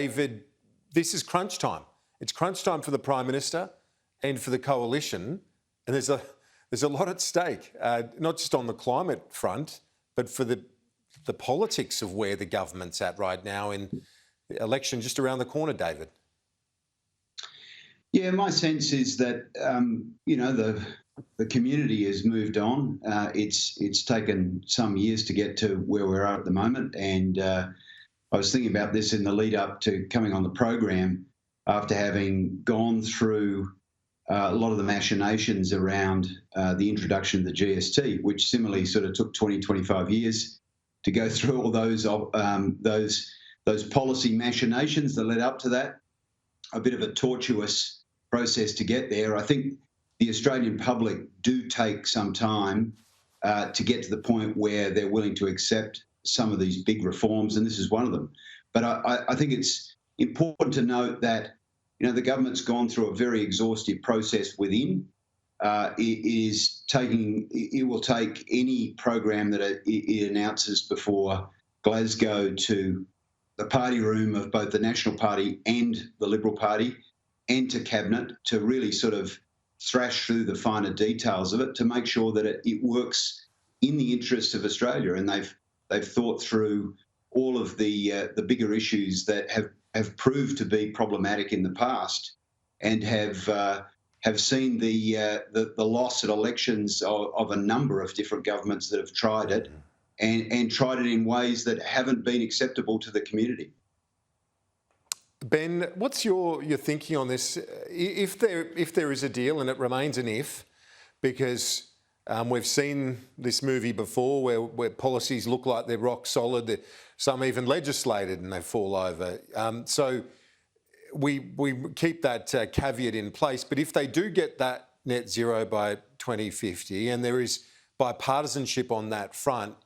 David, this is crunch time. It's crunch time for the Prime Minister and for the coalition, and there's a lot at stake, not just on the climate front, but for the politics of where the government's at right now in the election just around the corner, David. Yeah, my sense is that the community has moved on. It's taken some years to get to where we're at the moment, and I was thinking about this in the lead up to coming on the program after having gone through a lot of the machinations around the introduction of the GST, which similarly sort of took 20, 25 years to go through all those policy machinations that led up to that. A bit of a tortuous process to get there. I think the Australian public do take some time to get to the point where they're willing to accept some of these big reforms, and this is one of them. But I think it's important to note that the government's gone through a very exhaustive process within. It will take any program that it announces before Glasgow to the party room of both the National Party and the Liberal Party and to Cabinet to really sort of thrash through the finer details of it to make sure that it works in the interests of Australia. And they've thought through all of the bigger issues that have proved to be problematic in the past and have seen the loss at elections of a number of different governments that have tried it and tried it in ways that haven't been acceptable to the community. Ben, what's your thinking on this? If there is a deal, and it remains an if, because we've seen this movie before where policies look like they're rock solid, some even legislated and they fall over. So we keep that caveat in place. But if they do get that net zero by 2050 and there is bipartisanship on that front,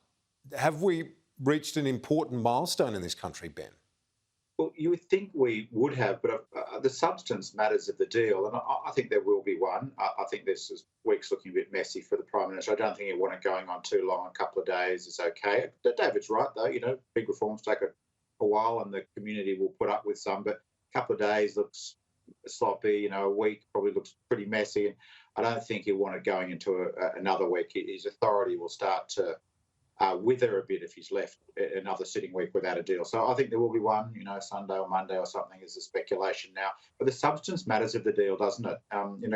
have we reached an important milestone in this country, Ben? Well, you would think we would have, but the substance matters of the deal, and I think there will be one. I think this week's looking a bit messy for the Prime Minister. I don't think he want it going on too long. A couple of days is okay. David's right, though. Big reforms take a while, and the community will put up with some. But a couple of days looks sloppy. A week probably looks pretty messy, and I don't think he'll want it going into another week. His authority will start to wither a bit if he's left another sitting week without a deal. So I think there will be one, Sunday or Monday or something is a speculation now. But the substance matters of the deal, doesn't it?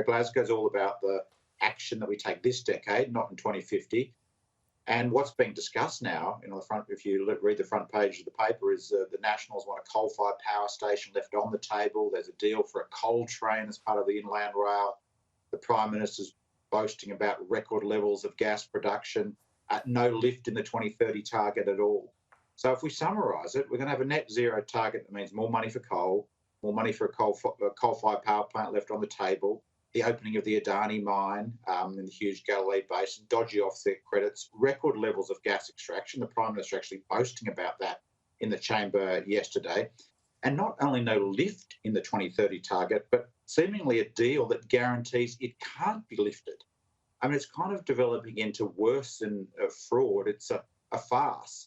Glasgow's all about the action that we take this decade, not in 2050. And what's being discussed now, the front, if you read the front page of the paper, is the Nationals want a coal-fired power station left on the table. There's a deal for a coal train as part of the Inland Rail. The Prime Minister's boasting about record levels of gas production. No lift in the 2030 target at all. So if we summarise it, we're going to have a net zero target that means more money for coal, more money for a coal-fired power plant left on the table, the opening of the Adani mine in the huge Galilee Basin, dodgy offset credits, record levels of gas extraction. The Prime Minister actually boasting about that in the chamber yesterday. And not only no lift in the 2030 target, but seemingly a deal that guarantees it can't be lifted. It's kind of developing into worse than a fraud. It's a farce.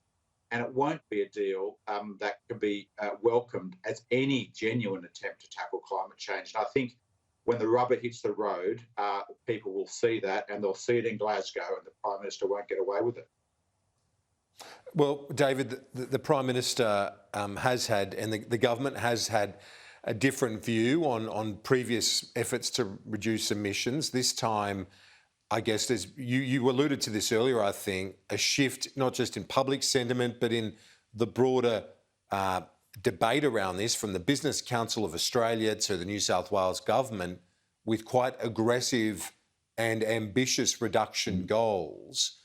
And it won't be a deal that can be welcomed as any genuine attempt to tackle climate change. And I think when the rubber hits the road, people will see that, and they'll see it in Glasgow, and the Prime Minister won't get away with it. Well, David, the Prime Minister has had, and the government has had, a different view on previous efforts to reduce emissions. This time, I guess you alluded to this earlier, I think, a shift not just in public sentiment but in the broader debate around this, from the Business Council of Australia to the New South Wales government, with quite aggressive and ambitious reduction goals.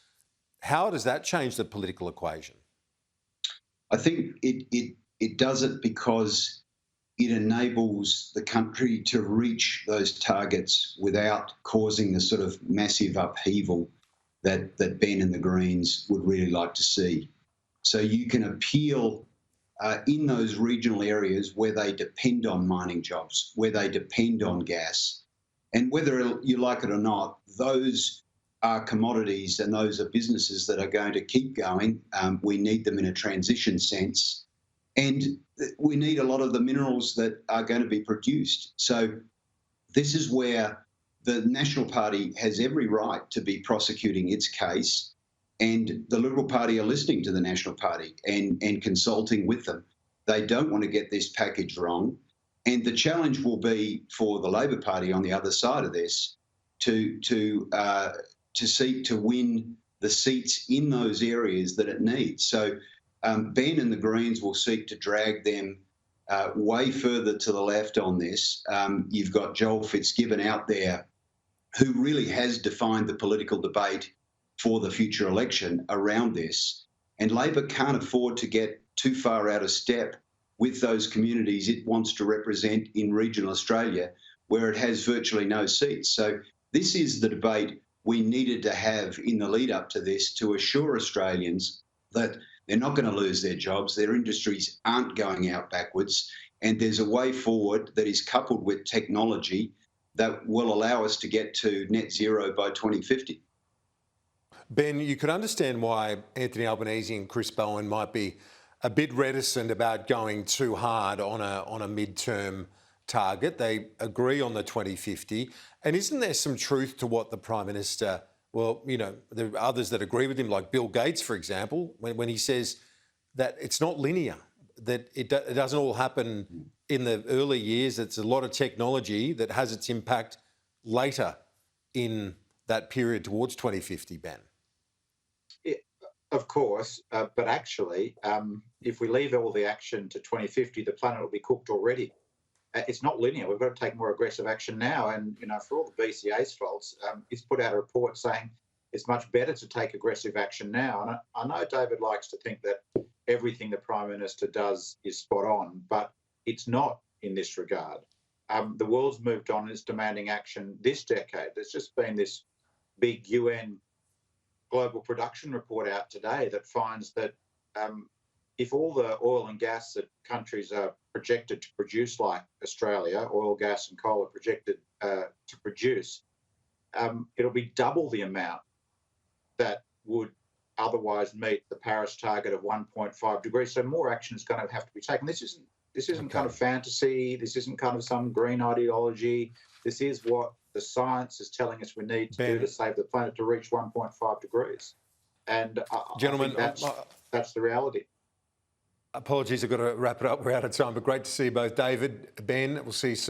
How does that change the political equation? I think it does it because it enables the country to reach those targets without causing the sort of massive upheaval that Ben and the Greens would really like to see. So you can appeal in those regional areas where they depend on mining jobs, where they depend on gas. And whether you like it or not, those are commodities and those are businesses that are going to keep going. We need them in a transition sense. And we need a lot of the minerals that are going to be produced. So this is where the National Party has every right to be prosecuting its case, and the Liberal Party are listening to the National Party and consulting with them. They don't want to get this package wrong. And the challenge will be for the Labor Party on the other side of this to seek to win the seats in those areas that it needs. So Ben and the Greens will seek to drag them way further to the left on this. You've got Joel Fitzgibbon out there who really has defined the political debate for the future election around this. And Labor can't afford to get too far out of step with those communities it wants to represent in regional Australia, where it has virtually no seats. So this is the debate we needed to have in the lead up to this to assure Australians that they're not going to lose their jobs, their industries aren't going out backwards, and there's a way forward that is coupled with technology that will allow us to get to net zero by 2050. Ben, you could understand why Anthony Albanese and Chris Bowen might be a bit reticent about going too hard on a midterm target. They agree on the 2050. And isn't there some truth to what the Prime Minister, well, you know, there are others that agree with him, like Bill Gates, for example, when he says that it's not linear, that it doesn't all happen in the early years. It's a lot of technology that has its impact later in that period towards 2050, Ben. Of course, but actually, if we leave all the action to 2050, the planet will be cooked already. It's not linear. We've got to take more aggressive action now. And, you know, for all the BCA's faults, it's put out a report saying it's much better to take aggressive action now. And I know David likes to think that everything the Prime Minister does is spot on, but it's not in this regard. The world's moved on and it's demanding action this decade. There's just been this big UN global production report out today that finds that if all the oil and gas that countries are projected to produce, like Australia, oil, gas and coal are projected to produce, it'll be double the amount that would otherwise meet the Paris target of 1.5 degrees. So more action is going to have to be taken. This isn't kind of fantasy. This isn't kind of some green ideology. This is what the science is telling us we need to do to save the planet to reach 1.5 degrees. And gentlemen, I think that's the reality. Apologies, I've got to wrap it up. We're out of time, but great to see you both. David, Ben, we'll see you soon.